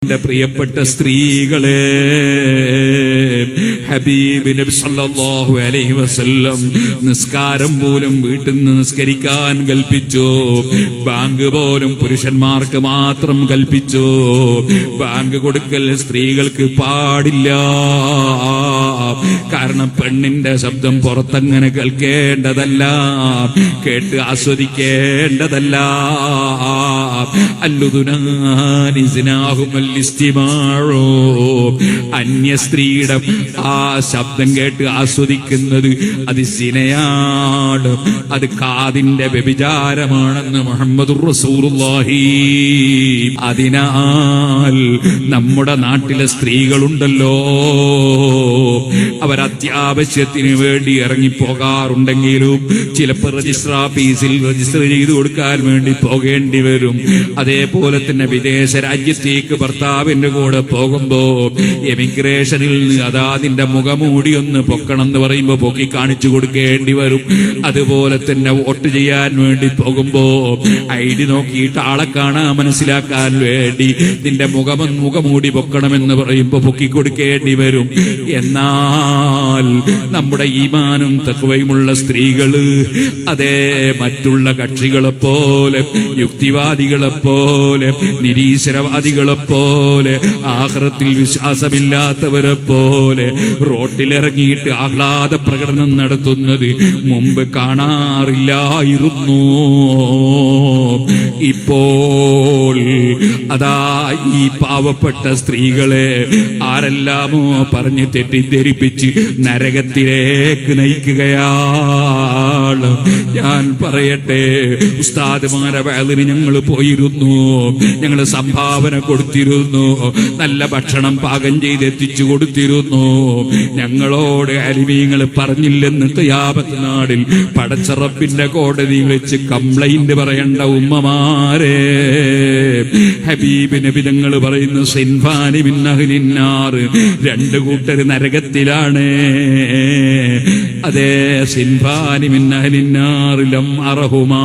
എന്റെ പ്രിയപ്പെട്ട സ്ത്രീകളെ, ഹബീബ് നബി സല്ലല്ലാഹു അലൈഹി വസല്ലം നിസ്കാരം പോലും വീട്ടിൽ നിന്ന് നിസ്കരിക്കാൻ കൽപ്പിച്ചു. ബാങ്ക് പോലും പുരുഷന്മാർക്ക് മാത്രം കൽപ്പിച്ചു. ബാങ്ക് കൊടുക്കൽ സ്ത്രീകൾക്ക് പാടില്ല. കാരണം പെണ്ണിന്റെ ശബ്ദം പുറത്തങ്ങനെ കേൾക്കേണ്ടതല്ല, കേട്ട് ആസ്വദിക്കേണ്ടതല്ല. അന്യ സ്ത്രീയുടെ ആ ശബ്ദം കേട്ട് ആസ്വദിക്കുന്നത് അത് സിനയാണ്, അത് കാതിന്റെ വ്യഭിചാരമാണെന്ന് മുഹമ്മദുർ റസൂലുള്ളാഹി. അതിനാൽ നമ്മുടെ നാട്ടിലെ സ്ത്രീകളുണ്ടല്ലോ, അവരത്യാവശ്യത്തിന് വേണ്ടി ഇറങ്ങിപ്പോകാറുണ്ടെങ്കിലും ചിലപ്പോൾ രജിസ്റ്റർ ഓഫീസിൽ രജിസ്റ്റർ ചെയ്തു കൊടുക്കാൻ വേണ്ടി പോകേണ്ടി വരും. അതേപോലെ തന്നെ വിദേശ രാജ്യത്തേക്ക് ഭർത്താവിന്റെ കൂടെ പോകുമ്പോ എമിഗ്രേഷനിൽ നിന്ന് അതിന്റെ മുഖമൂടി ഒന്ന് പൊക്കണം എന്ന് പറയുമ്പോ പൊക്കി കാണിച്ചു കൊടുക്കേണ്ടി വരും. അതുപോലെ തന്നെ വോട്ട് ചെയ്യാൻ വേണ്ടി പോകുമ്പോ ID നോക്കിയിട്ട് ആളെ കാണാൻ മനസ്സിലാക്കാൻ വേണ്ടി നിന്റെ മുഖമൂടി പൊക്കണമെന്ന് പറയുമ്പോ പൊക്കി കൊടുക്കേണ്ടി വരും. എന്നാൽ നമ്മുടെ ഈമാനും തഖ്വയുമുള്ള സ്ത്രീകള് അതേ മറ്റുള്ള കക്ഷികളെ പോലെ, യുക്തിവാദികളെ പോലെ, നിരീശ്വരവാദികളെ പോലെ, ആഖിറത്തിൽ വിശ്വാസമില്ലാത്തവരെ പോലെ റോട്ടിലിറങ്ങിയിട്ട് ആഹ്ലാദ പ്രകടനം നടത്തുന്നത് മുമ്പ് കാണാറില്ലായിരുന്നു. ഇപ്പോൾ അതാ ഈ പാവപ്പെട്ട സ്ത്രീകളെ ആരെല്ലാമോ പറഞ്ഞ് തെറ്റിദ്ധരിപ്പിച്ച് നരകത്തിലേക്ക് നയിക്കുകയാണ്. ഞാൻ പറയട്ടെ, ഉസ്താദുമാരെ വഅലിന് ഞങ്ങൾ പോയിരുന്നു, ഞങ്ങൾ സംഭാവന കൊടുത്തിരുന്നു, നല്ല ഭക്ഷണം പാകം ചെയ്ത് എത്തിച്ചു കൊടുത്തിരുന്നു. ഞങ്ങളോട് അലിമീങ്ങൾ പറഞ്ഞില്ലെന്ന് ഖിയാമത്ത് നാളിൽ പടച്ച റബ്ബിന്റെ കോടതിയിൽ വെച്ച് കംപ്ലൈന്റ് പറയേണ്ട ഉമ്മമാരെ, ഹബീബ് നബി തങ്ങൾ പറയുന്നു, സിൻഫാനി മിൻ അഹ്ലിന്നാർ, രണ്ട് കൂട്ടര് നരകത്തിലാണ്. അതേ സിൻഫാനി മിൻ അഹ്ലിന്നാർ ലം അറഹുമാ,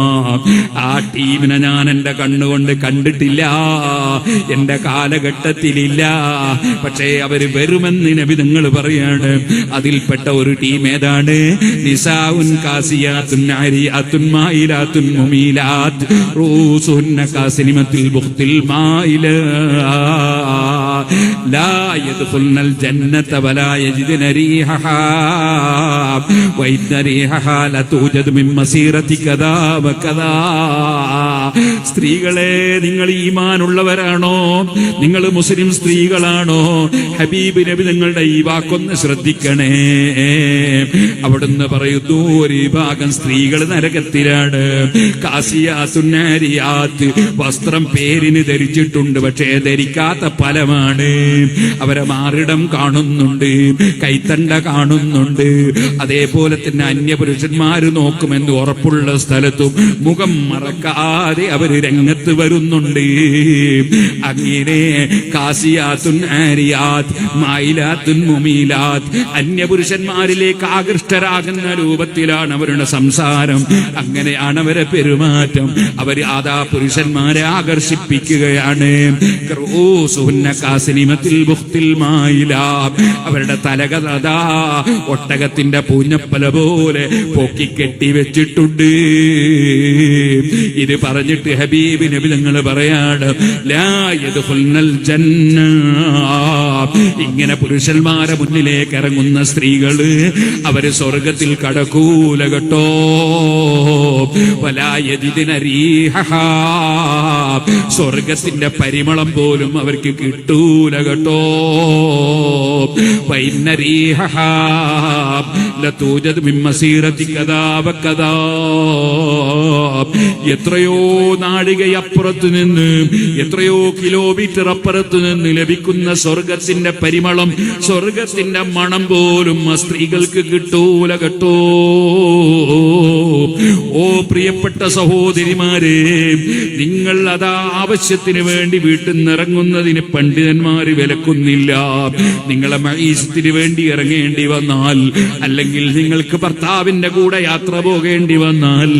ആ ടീമിനെ ഞാൻ എന്റെ കണ്ണുകൊണ്ട് കണ്ടിട്ടില്ല, എന്റെ കാലഘട്ടത്തിലില്ല. പക്ഷേ അവര് വരുമെന്ന് നബി തങ്ങൾ പറയാണ്. അതിൽപ്പെട്ട ഒരു ടീം ഏതാണ്? നിസാഉൻ കാസിയാത്തുൻ ആരിയാത്തുൻ മായിലാത്തുൻ മുമീലാത്ത് റൂസുഹുന്ന കാസിനിമത്തിൽ ബുഖ്തിൽ മായില ലാ യദ്ഖുൽനൽ ജന്നത വലാ യജിദന റീഹഹാ വഇന്ന റീഹഹാ ലതൂജദു മിൻ മസീറതി കദാ വകദാ. സ്ത്രീകളെ, നിങ്ങൾ ഈമാനുള്ളവരാണോ? നിങ്ങൾ മുസ്ലിം സ്ത്രീകളാണോ? ഹബീബ് നബി നിങ്ങളുടെ ഈ വാക്കൊന്ന് ശ്രദ്ധിക്കണേ. അവിടുന്ന് പറയുന്നു, ഒരു വിഭാഗം സ്ത്രീകൾ നരകത്തിലാണ്. കാസിയാത്തുൻ നാരിയാത്ത്, വസ്ത്രം പേരിന് ധരിച്ചിട്ടുണ്ട്, പക്ഷേ ധരിക്കാത്ത ഫലമാണ്. അവരെ മാറിടം കാണുന്നുണ്ട്, കൈത്തണ്ട കാണുന്നുണ്ട്. അതേപോലെ തന്നെ അന്യപുരുഷന്മാര് നോക്കുമെന്ന് ഉറപ്പുള്ള സ്ഥലത്തും മുഖം മറക്കാതെ അവര് രംഗത്ത് വരുന്നുണ്ട്. അങ്ങനെ കാസിയാത്തുൻ ആരിയാത്ത് മായിലാത്തുൻ മുമീലാത്ത്, അന്യപുരുഷന്മാരിലേക്ക് ആകൃഷ്ടരാകുന്ന രൂപത്തിലാണ് അവരുടെ സംസാരം, അങ്ങനെയാണ് അവരെ പെരുമാറ്റം. അവര് ആദാ പുരുഷന്മാരെ ആകർഷിപ്പിക്കുകയാണ്. അവരുടെ തലകഥാ ഒട്ടകത്തിന്റെ പൂഞ്ഞപ്പല പോലെ പൊക്കിക്കെട്ടി വെച്ചിട്ടുണ്ട്. ഇത് പറഞ്ഞിട്ട് ഹബീബ് നബി തങ്ങൾ പറയാണ്, ലാ യദ്ഖുൽനൽ ജന്ന, ഇങ്ങനെ പുരുഷന്മാരെ മുന്നിലേക്ക് ഇറങ്ങുന്ന സ്ത്രീകള് അവര് സ്വർഗത്തിൽ കടക്കൂല കേട്ടോ. വലാ യജിദന റീഹഹാ, സ്വർഗത്തിന്റെ പരിമളം പോലും അവർക്ക് കിട്ടൂല കേട്ടോ. വഇന്ന റീഹഹാ ലതൂജദു മിൻ മസീറതി കദാ വകദാ, എത്രയോ നാഴികയപ്പുറത്ത് നിന്ന്, എത്രയോ കിലോമീറ്റർ അപ്പുറത്ത് നിന്ന് ലഭിക്കുന്ന സ്വർഗത്തിന്റെ പരിമളം, സ്വർഗത്തിന്റെ മണം പോലും ആ സ്ത്രീകൾക്ക് കിട്ടൂല കേട്ടോ. ഓ പ്രിയപ്പെട്ട സഹോദരിമാരെ, നിങ്ങൾ അതാ ആവശ്യത്തിന് വേണ്ടി വീട്ടിൽ നിന്ന് ഇറങ്ങുന്നതിന് പണ്ഡിതന്മാര് വിലക്കുന്നില്ല. നിങ്ങളെ മഈസത്തിന് വേണ്ടി ഇറങ്ങേണ്ടി വന്നാൽ, അല്ലെങ്കിൽ അല്ലെങ്കിൽ നിങ്ങൾക്ക് ഭർത്താവിന്റെ കൂടെ യാത്ര പോകേണ്ടി വന്നാൽ,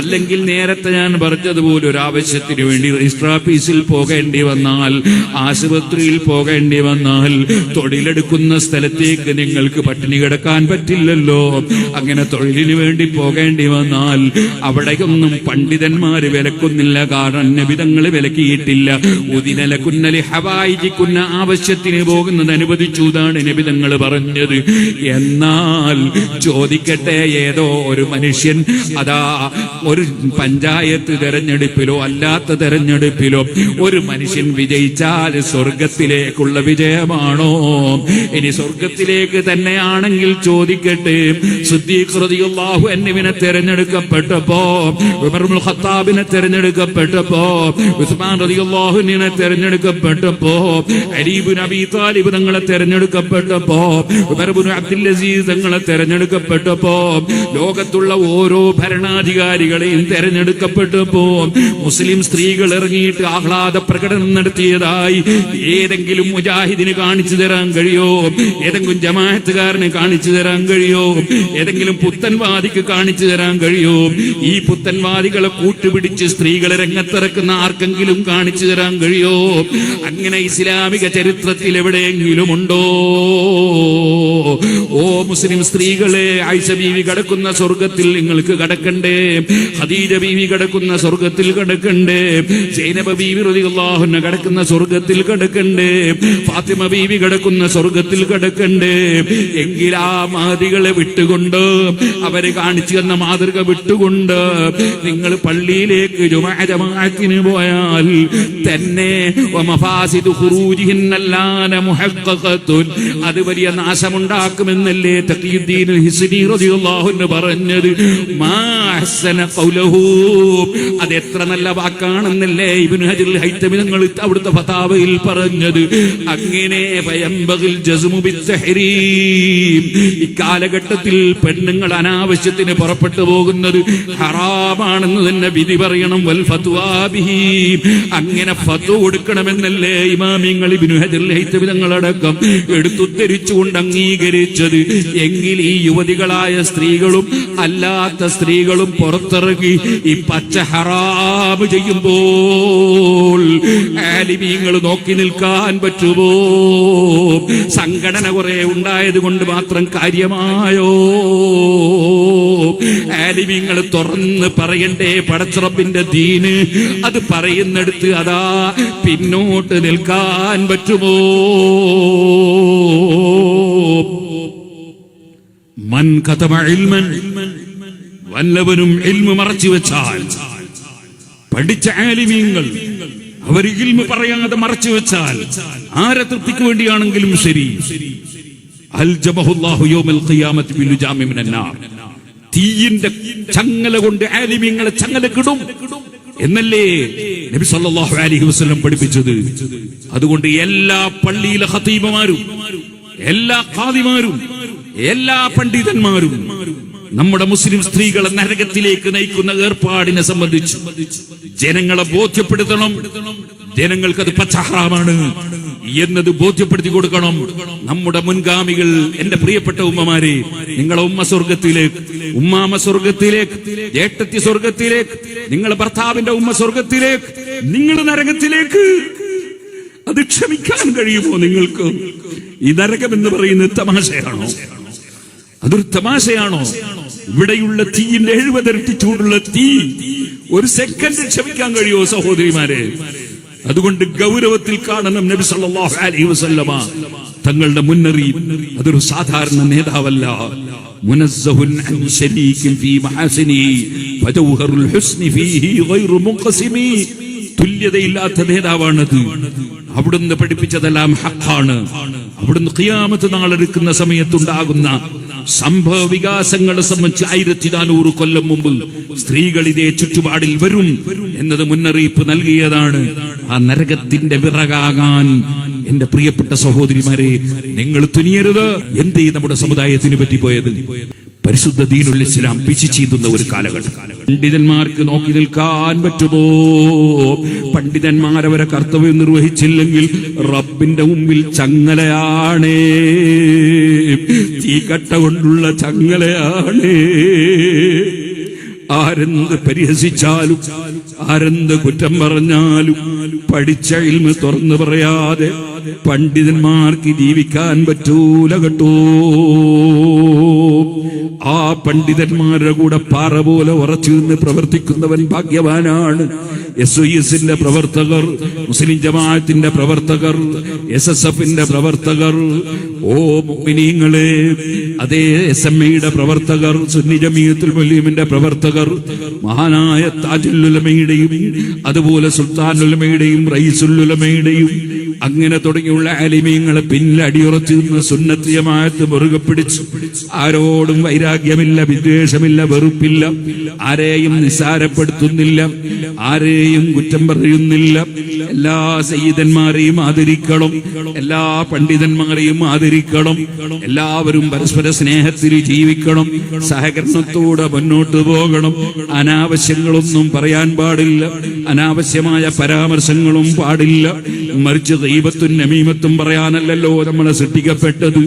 അല്ലെങ്കിൽ നേരത്തെ ഞാൻ പറഞ്ഞതുപോലെ ഒരു ആവശ്യത്തിന് വേണ്ടി രജിസ്റ്റർ ഓഫീസിൽ പോകേണ്ടി വന്നാൽ, ആശുപത്രിയിൽ പോകേണ്ടി വന്നാൽ, തൊഴിലെടുക്കുന്ന സ്ഥലത്തേക്ക് നിങ്ങൾക്ക് പട്ടിണി കിടക്കാൻ പറ്റില്ലല്ലോ. അങ്ങനെ തൊഴിലിന് വേണ്ടി പോകേണ്ടി വന്നാൽ അവിടെയൊന്നും പണ്ഡിതന്മാര് വിലക്കുന്നില്ല. കാരണം നബിതങ്ങൾ വിലക്കിയിട്ടില്ല. ഉദിനലകുന്നലി ഹവായിജിക്കുന്ന ആവശ്യത്തിന് പോകുന്നത് അനുവദിച്ചു എന്നാണ് നബിതങ്ങൾ പറഞ്ഞത്. എന്നാൽ ചോദിക്കട്ടെ, ഏതോ ഒരു മനുഷ്യൻ അതാ ഒരു പഞ്ചായത്ത് തെരഞ്ഞെടുപ്പിലോ അല്ലാത്ത തെരഞ്ഞെടുപ്പിലോ ഒരു മനുഷ്യൻ വിജയിച്ചാൽ സ്വർഗത്തിലേക്കുള്ള വിജയമാണോ? ഇനി സ്വർഗത്തിലേക്ക് തന്നെയാണെങ്കിൽ ചോദിക്കട്ടെ, സിദ്ദീഖ് റളിയല്ലാഹു അൻഹുവിനെ തെരഞ്ഞെടുക്കപ്പെട്ടപ്പോ, ഉമർ ഇബ്നുൽ ഖത്താബിനെ തെരഞ്ഞെടുക്കപ്പെട്ടപ്പോ, ഉസ്മാൻ റളിയല്ലാഹു അൻഹുവിനെ തെരഞ്ഞെടുക്കപ്പെട്ടപ്പോ, അലി ഇബ്നു അബീ താലിബ് തങ്ങളെ തെരഞ്ഞെടുക്കപ്പെട്ടപ്പോ, ഉമർ ഇബ്നു അബ്ദുൽ അസീസ് തങ്ങളെ തെരഞ്ഞെടുക്കപ്പെട്ടപ്പോ, ലോകത്തുള്ള ഓരോ ഭരണാധികാരികളെയും തെരഞ്ഞെടുക്കപ്പെട്ടപ്പോ മുസ്ലിം സ്ത്രീകൾ ഇറങ്ങിയിട്ട് ആഹ്ലാദ പ്രകടനം നടത്തിയതായി ഏതെങ്കിലും മുജാഹിദിന് കാണിച്ചു തരാൻ കഴിയോ? ഏതെങ്കിലും ജമാഅത്തുകാരന് കാണിച്ചു തരാൻ കഴിയോ? ഏതെങ്കിലും പുത്തൻവാദിക്ക് കാണിച്ചു തരാൻ കഴിയോ? ഈ പുത്തൻവാദികളെ കൂട്ടുപിടിച്ച് സ്ത്രീകളെ രംഗത്തിറക്കുന്ന ആർക്കെങ്കിലും കാണിച്ചു തരാൻ കഴിയോ? അങ്ങനെ ഇസ്ലാമിക ചരിത്രത്തിൽ എവിടെയെങ്കിലും ഉണ്ടോ? ഓ മുസ്ലിം സ്ത്രീകളെ, ആയിഷ ബീവി കിടക്കുന്ന സ്വർഗത്തിൽ നിങ്ങൾക്ക് കടക്കണ്ടേ? ഖദീജ ബീവി കിടക്കുന്ന സ്വർഗത്തിൽ കടക്കണ്ടേ? സൈനബ ബീവി റളിയല്ലാഹു അൻഹ കിടക്കുന്ന സ്വർഗത്തിൽ കടക്കണ്ടേ? ഫാത്തിമ ബീവി കിടക്കുന്ന സ്വർഗത്തിൽ കടക്കണ്ടേ? എങ്കിൽ ആ മാതികളെ വിട്ടുകൊണ്ട്, അവര് കാണിച്ചു തന്ന മാതൃക വിട്ടുകൊണ്ട് നിങ്ങൾ പള്ളിയിലേക്ക് ജമാഅത്തിന് പോയാൽ തന്നെ അത് വലിയ നാശമുണ്ടാക്കുമെന്നല്ലേ തഖിയുദ്ദീൻ ഹിസ്നി റളിയല്ലാഹു അൻഹു പറഞ്ഞത്. മാ അഹ്സന ഖൗലഹു, അത് എത്ര നല്ല വാക്കാണെന്നല്ലേ ഇബ്നു ഹജറുൽ ഹൈതമി തങ്ങൾ അവിടുത്തെ ഫതാവയിൽ പറഞ്ഞത്. അങ്ങനെ ഫയംബഗിൽ ജസ്മു ബിത്തഹ്രീം, ഇക്കാലഘട്ടത്തിൽ പെണ്ണുങ്ങൾ അനാവശ്യത്തിന് പുറപ്പെട്ടു പോകുന്നത് ഹറാമാണെന്ന് തന്നെ വിധി പറയണം. വൽ ഫത്വാ ബിഹി, അങ്ങനെ ഫത്വ കൊടുക്കണമെന്നല്ലേ ഇമാമിങ്ങൾ ഇബ്നു ഹജറുൽ ഹൈതമി തങ്ങളടക്കം എടുത്തുദ്ധരിച്ചുകൊണ്ട് അംഗീകരിച്ചത്. എങ്കിൽ ഈ യുവതികളായ സ്ത്രീകളും അല്ലാത്ത സ്ത്രീകളും പുറത്തിറങ്ങി ഈ പച്ച ഹറാമ് ചെയ്യുമ്പോൾ ആലിമീങ്ങൾ നോക്കി നിൽക്കാൻ പറ്റുമോ? സംഘടന കുറെ ഉണ്ടായത് കൊണ്ട് മാത്രം കാര്യമായോ? ആലിമീങ്ങൾ തുറന്ന് പറയണ്ടേ പടച്ചറബിന്റെ ദീന്? അത് പറയുന്നിടത്ത് അതാ പിന്നോട്ട് നിൽക്കാൻ പറ്റുമോ? മൻ കതമ ഇൽമൻ, വല്ലവനും ഇൽമു മറച്ചു വെച്ചാൽ, പഠിച്ച ആലിമീങ്ങൾ അവർ ഇൽമു പറയാതെ മറച്ചു വെച്ചാൽ, ആരെ തൃപ്തിക്ക് വേണ്ടിയാണെങ്കിലും ശരി, അൽജബഹുല്ലാഹു യൗമൽ ഖിയാമത്തി ബിലുജാമി മിനന്നാർ, തീയിന്റെ ചങ്ങല കൊണ്ട് ആലിമീങ്ങളെ ചങ്ങല കിടും എന്നല്ലേ നബി സല്ലല്ലാഹു അലൈഹി വസല്ലം പഠിപ്പിച്ചത്. അതുകൊണ്ട് എല്ലാ പള്ളിയിലെ ഖതീബുമാരും, എല്ലാ ഖാദിമാരും, എല്ലാ പണ്ഡിതന്മാരും നമ്മുടെ മുസ്ലിം സ്ത്രീകളെ നരകത്തിലേക്ക് നയിക്കുന്ന ഏർപ്പാടിനെ സംബന്ധിച്ച് ജനങ്ങളെ ബോധ്യപ്പെടുത്തണം. ജനങ്ങൾക്കത് പച്ച ഹറാമാണ് എന്നത് ബോധ്യപ്പെടുത്തി കൊടുക്കണം. നമ്മുടെ മുൻഗാമികൾ, എന്റെ പ്രിയപ്പെട്ട ഉമ്മമാരെ, നിങ്ങളെ ഉമ്മ സ്വർഗത്തിലേക്ക്, ഉമ്മാമ സ്വർഗത്തിലേക്ക്, ഏട്ടത്തി സ്വർഗത്തിലേക്ക്, നിങ്ങളെ ഭർത്താവിന്റെ ഉമ്മ സ്വർഗത്തിലേക്ക്, നിങ്ങൾ നരകത്തിലേക്ക്. അത് ക്ഷമിക്കാൻ കഴിയുമോ നിങ്ങൾക്ക്? ഈ നരകം എന്ന് പറയുന്നത് തമാശയാണോ? അതൊരു തമാശയാണോ? ഇവിടെയുള്ള തീയിന്റെ 70 ഇരട്ടി ചൂടുള്ള തീ ഒരു സെക്കൻഡ് ക്ഷമിക്കാൻ കഴിയുമോ സഹോദരിമാരെ? അതുകൊണ്ട് ഗൗരവത്തിൽ കാണണം നബി സല്ലല്ലാഹു അലൈഹി വസല്ലമ തങ്ങളുടെ മുന്നറിയിപ്പ്. അതൊരു സാധാരണ നേതാവല്ല. മുനസ്സഹുൻ അൻ ശരീകിൻ ഫീ മഹാസിനി ഫജൗഹറുൽ ഹുസ്നി ഫീഹി ഗൈറു മുൻഖസിമി. തുല്യതയില്ലാത്ത നേതാവാണത്. അവിടുന്ന് പഠിപ്പിച്ചതെല്ലാം ഹഖാണ്. അവിടുന്ന് ഖിയാമത്ത് നാളെടുക്കുന്ന സമയത്തുണ്ടാകുന്ന സംഭവ വികാസങ്ങളെ സംബന്ധിച്ച് 1400 കൊല്ലം മുമ്പ് സ്ത്രീകൾ ഇതേ ചുറ്റുപാടിൽ വരും എന്നത് മുന്നറിയിപ്പ് നൽകിയതാണ്. ആ നരകത്തിന്റെ വിറകാകാൻ എന്റെ പ്രിയപ്പെട്ട സഹോദരിമാരെ നിങ്ങൾ തുനിയരുത്. എന്തേ നമ്മുടെ സമുദായത്തിന് പറ്റിപ്പോയത്? പരിശുദ്ധ ദീനുൽ ഇസ്ലാം പിച്ച് ചീന്തുന്ന ഒരു കാലഘട്ടം. പണ്ഡിതന്മാർക്ക് നോക്കി നിൽക്കാൻ പറ്റുമോ? പണ്ഡിതന്മാരവരെ കർത്തവ്യം നിർവഹിച്ചില്ലെങ്കിൽ റബ്ബിന്റെ മുമ്പിൽ ചങ്ങലയാണ്, തീക്കട്ട കൊണ്ടുള്ള ചങ്ങലയാണ്. ആരെന്ത് പരിഹസിച്ചാലും ആരെന്ത് കുറ്റം പറഞ്ഞാലും പഠിച്ച ഇൽമ് തുറന്നു പറയാതെ പണ്ഡിതന്മാർക്ക് ജീവിക്കാൻ പറ്റൂല കേട്ടോ. ആ പണ്ഡിതന്മാരുടെ കൂടെ പാറ പോലെ ഉറച്ചു നിന്ന് പ്രവർത്തിക്കുന്നവൻ ഭാഗ്യവാനാണ്. SOSന്റെ പ്രവർത്തകർ, മുസ്ലിം ജമാഅത്തിന്റെ പ്രവർത്തകർ, SSFന്റെ പ്രവർത്തകർ, ഓ മുഅ്മിനീങ്ങളെ, അതേ SMA പ്രവർത്തകർ, സുന്നി ജമീഅത്തുൽ മുസ്ലിമിന്റെ പ്രവർത്തകർ, മഹാനായ താജുൽ ഉലമയുടെയും അതുപോലെ സുൽത്താനുൽ ഉലമയുടെയും റഈസുൽ ഉലമയുടെയും അങ്ങനെ തുടങ്ങിയുള്ള ആലിമീങ്ങളെ പിന്നിൽ അടിയുറച്ചു നിന്ന് സുന്നത്ത് ജമാഅത്ത് മുറുകെ പിടിച്ചു. ആരോടും വൈരാഗ്യമില്ല, വിദ്വേഷമില്ല, വെറുപ്പില്ല, ആരെയും നിസ്സാരപ്പെടുത്തുന്നില്ല, ആരെയും കുറ്റം പറയുന്നില്ല. എല്ലാ സയ്യിദന്മാരെയും ആദരിക്കണം, എല്ലാ പണ്ഡിതന്മാരെയും ആദരിക്കണം. എല്ലാവരും പരസ്പര സ്നേഹത്തിൽ ജീവിക്കണം, സഹകരണത്തോടെ മുന്നോട്ട് പോകണം. അനാവശ്യങ്ങളൊന്നും പറയാൻ പാടില്ല, അനാവശ്യമായ പരാമർശങ്ങളും പാടില്ല. മറിച്ച് ഗീബത്തും നമീമത്തും പറയാനല്ലല്ലോ നമ്മളെ സൃഷ്ടിക്കപ്പെട്ടത്.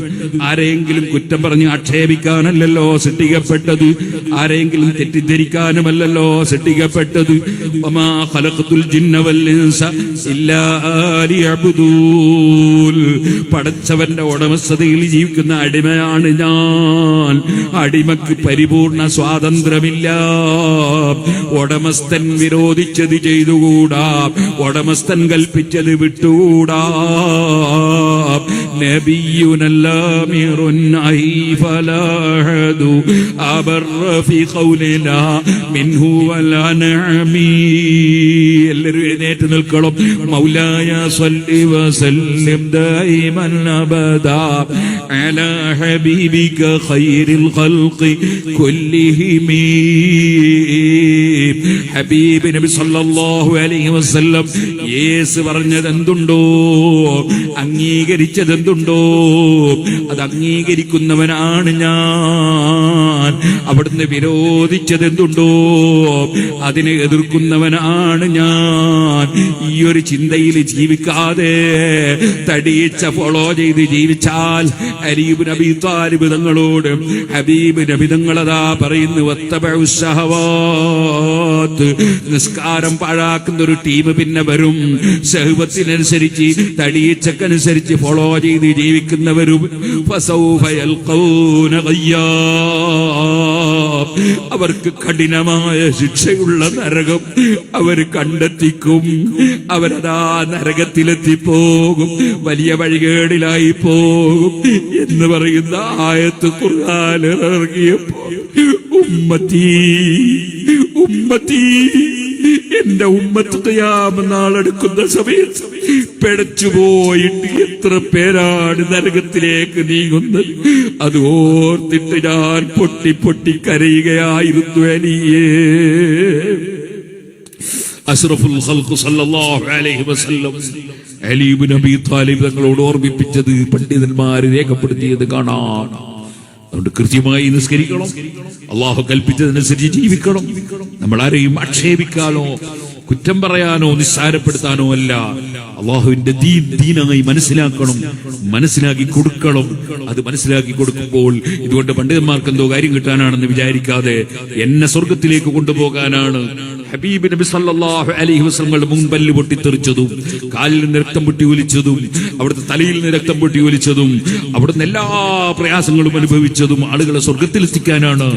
ആരെങ്കിലും കുറ്റം പറഞ്ഞ് ആക്ഷേപിക്കാനല്ലല്ലോ സൃഷ്ടിക്കപ്പെട്ടത്. ആരെങ്കിലും തെറ്റിദ്ധരിക്കാനുമല്ലല്ലോ സൃഷ്ടിക്കപ്പെട്ടത്. വമാ ഖലഖതുൽ ജിന്ന വൽ ഇൻസ ഇല്ലാ ലിയഅ്ബുദൂൻ. പടച്ചവന്റെ ഉടമസ്ഥതയിൽ ജീവിക്കുന്ന അടിമയാണ് ഞാൻ. അടിമക്ക് പരിപൂർണ സ്വാതന്ത്ര്യമില്ല. ഉടമസ്ഥൻ വിരോധിച്ചത് ചെയ്തുകൂടാ, ഉടമസ്ഥൻ കൽപ്പിച്ചത് വിട്ടുകൂടാ. നബിയുനല്ലാമിറുൻ ഐഫലഹദു അബർറ ഫി ഖൗലിനാ മിൻഹു വലാ നഅമി. എല്ലാവരും എഴുന്നേറ്റ് നിൽക്കണം. മൗലായ സ്വല്ലി വസല്ലിം ദൈമൻ അബദാ അലാ ഹബീബിക ഖൈറിൽ ഖൽഖി കുല്ലിഹിം. ഹബീബ് നബി സല്ലല്ലാഹു അലൈഹി വസല്ലം യേസ് പറഞ്ഞത് എന്തുണ്ടോ, അംഗീകരിച്ചതെന്തുണ്ടോ, അത് അംഗീകരിക്കുന്നവനാണ് ഞാൻ. അവിടുന്ന് വിരോധിച്ചതെന്തുണ്ടോ, അതിനെ എതിർക്കുന്നവനാണ് ഞാൻ. ഈ ഒരു ചിന്തയിൽ ജീവിക്കാതെ തടിയിച്ച ഫോളോ ചെയ്ത് ജീവിച്ചാൽ അലി ഇബ്നു അബീ ത്വാലിബ് തങ്ങളോട് ഹബീബ് നബി തങ്ങളതാ പറയുന്നു, വത്തബഉ ശഹവാത്ത്. നിസ്കാരം പാഴാക്കുന്ന ഒരു ടീം പിന്നെ വരും. ശഹവത്തിനനുസരിച്ച് തടിയിച്ചക്കനുസരിച്ച് ഫോളോ ചെയ്ത് ജീവിക്കുന്നവരും ഫസൗഫ യൽഖൗന ഗയ്യാ. അവർക്ക് കഠിനമായ ശിക്ഷയുള്ള നരകം അവർ കണ്ടെത്തിക്കും. അവരതാ നരകത്തിലെത്തിപ്പോകും, വലിയ വഴികേടിലായി പോകും എന്ന് പറയുന്ന ആയത്ത് ഖുർആനിൽ ഇറങ്ങിയപ്പോൾ ഉമ്മത്തി ഉമ്മത്തി, എന്റെ ഉമ്മത്ത് ഖിയാമത്ത് നാളെടുക്കുന്ന സമയത്ത് പിടച്ചുപോയിട്ട് എത്ര പേരാണ് നരകത്തിലേക്ക് നീങ്ങുന്നത്. അത് ഓർത്തിട്ട് ഞാൻ പൊട്ടി പൊട്ടി കരയുകയായിരുന്നു. അലിയേ, അഷ്റഫുൽ ഖൽഖ് സല്ലല്ലാഹു അലൈഹി വസല്ലം അലി ഇബ്നു അബീ ത്വാലിബ് തങ്ങളോട് ഓർമ്മിപ്പിച്ചത് പണ്ഡിതന്മാര് രേഖപ്പെടുത്തിയത് കാണാം. അതുകൊണ്ട് കൃത്യമായി നിസ്കരിക്കണം, അള്ളാഹു കൽപ്പിച്ചതനുസരിച്ച് ജീവിക്കണം. നമ്മൾ ആരെയും ആക്ഷേപിക്കാനോ കുറ്റം പറയാനോ നിസ്സാരപ്പെടുത്താനോ അല്ല. അള്ളാഹുവിന്റെ ദീനായി മനസ്സിലാക്കണം, മനസ്സിലാക്കി കൊടുക്കണം. അത് മനസ്സിലാക്കി കൊടുക്കുമ്പോൾ ഇതുകൊണ്ട് പണ്ഡിതന്മാർക്ക് എന്തോ കാര്യം കിട്ടാനാണെന്ന് വിചാരിക്കാതെ എന്നെ സ്വർഗത്തിലേക്ക് കൊണ്ടുപോകാനാണ്. ഹബീബ് നബി സല്ലല്ലാഹു അലൈഹി വസല്ലം മുൻപല്ല് പൊട്ടിത്തെറിച്ചതും, കാലിൽ നിന്ന് രക്തം പൊട്ടി ഒലിച്ചതും, അവിടുത്തെ തലയിൽ നിന്ന് രക്തം പൊട്ടി ഒലിച്ചതും, അവിടുന്ന് എല്ലാ പ്രയാസങ്ങളും അനുഭവിച്ചതും ആളുകളെ സ്വർഗത്തിലെത്തിക്കാനാണ്.